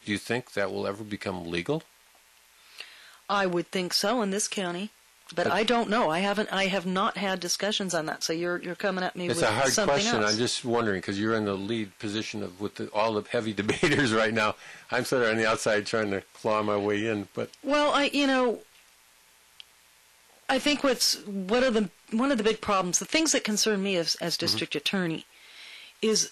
Do you think that will ever become legal? I would think so in this county, but I don't know. I have not had discussions on that. So you're coming at me with something else. It's a hard question. I'm just wondering because you're in the lead position with all the heavy debaters right now. I'm sort of on the outside trying to claw my way in, but well, I think one of the big problems, the things that concern me as district attorney, is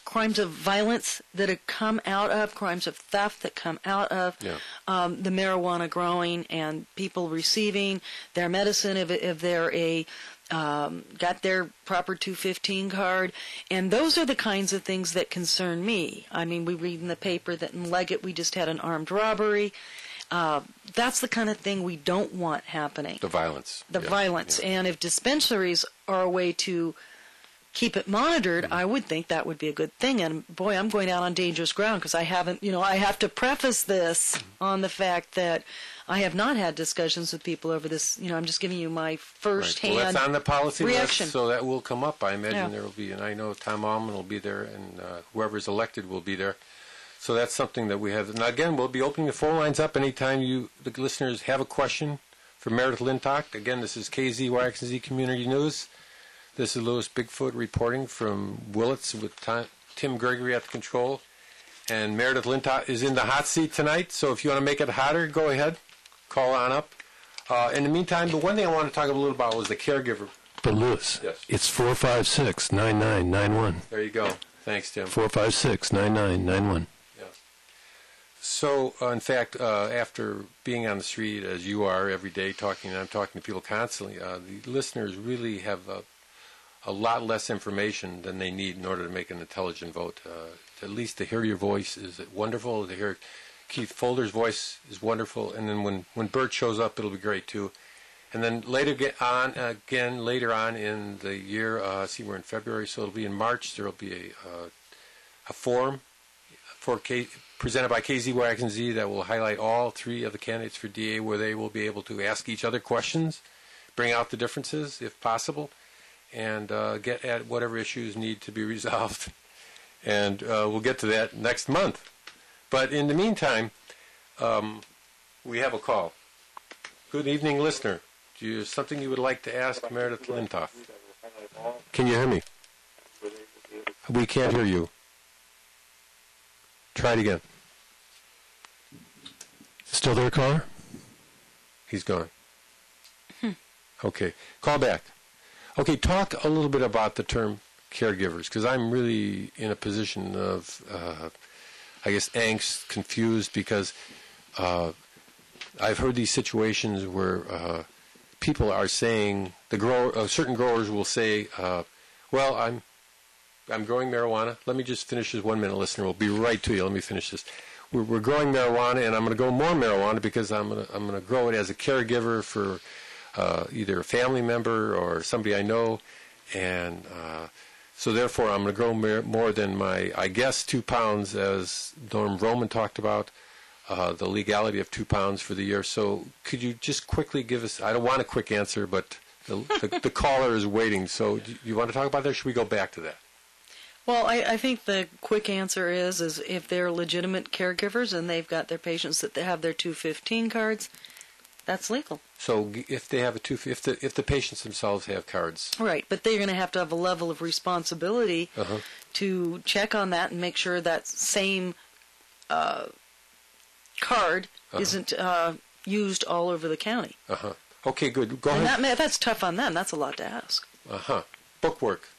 crimes of violence that have come out of, crimes of theft that come out of the marijuana growing and people receiving their medicine if they're got their proper 215 card. And those are the kinds of things that concern me. I mean, we read in the paper that in Leggett we just had an armed robbery. That's the kind of thing we don't want happening. The violence. Violence. Yeah. And if dispensaries are a way to keep it monitored, I would think that would be a good thing. And boy, I'm going out on dangerous ground because I have to preface this on the fact that I have not had discussions with people over this. I'm just giving you my first-hand Well, that's on the policy reaction. list, so that will come up. I imagine there will be, and I know Tom Allman will be there, and whoever's elected will be there. So that's something that we have. And again, we'll be opening the phone lines up anytime the listeners, have a question for Meredith Lintott. Again, this is KZYXZ Community News. This is Louis Bigfoot reporting from Willits with Tim Gregory at the control. And Meredith Lintott is in the hot seat tonight, so if you want to make it hotter, go ahead. Call on up. In the meantime, the one thing I want to talk a little about was the caregiver. But Louis, yes. It's 456-9991. There you go. Thanks, Tim. 456-9991. So, in fact, after being on the street, as you are every day, I'm talking to people constantly, the listeners really have a lot less information than they need in order to make an intelligent vote. At least to hear your voice is wonderful. To hear Keith Folder's voice is wonderful. And then when Bert shows up, it'll be great, too. And then later on in the year, we're in February, so it'll be in March, there will be a forum presented by KZYXZ that will highlight all three of the candidates for DA, where they will be able to ask each other questions, bring out the differences if possible, and get at whatever issues need to be resolved. And we'll get to that next month. But in the meantime, we have a call. Good evening, listener. Do you have something you would like to ask Meredith Lintott? Can you hear me? We can't hear you. Try it again. Still there, caller? He's gone. Okay. Call back. Okay, talk a little bit about the term caregivers, because I'm really in a position of, angst, confused, because I've heard these situations where people are saying, certain growers will say, well, I'm growing marijuana. Let me just finish this 1 minute, listener. We'll be right to you. Let me finish this. We're growing marijuana, and I'm going to grow more marijuana because I'm going to grow it as a caregiver for either a family member or somebody I know, and so therefore I'm going to grow more than my, 2 pounds, as Norm Roman talked about, the legality of 2 pounds for the year. So could you just quickly give us, I don't want a quick answer, but the caller is waiting. So do you want to talk about that, or should we go back to that? Well, I think the quick answer is if they're legitimate caregivers and they've got their patients that they have their 215 cards, that's legal. So if they have if the patients themselves have cards, right? But they're going to have a level of responsibility to check on that and make sure that same card isn't used all over the county. Okay, good. Go ahead. That's tough on them. That's a lot to ask. Bookwork.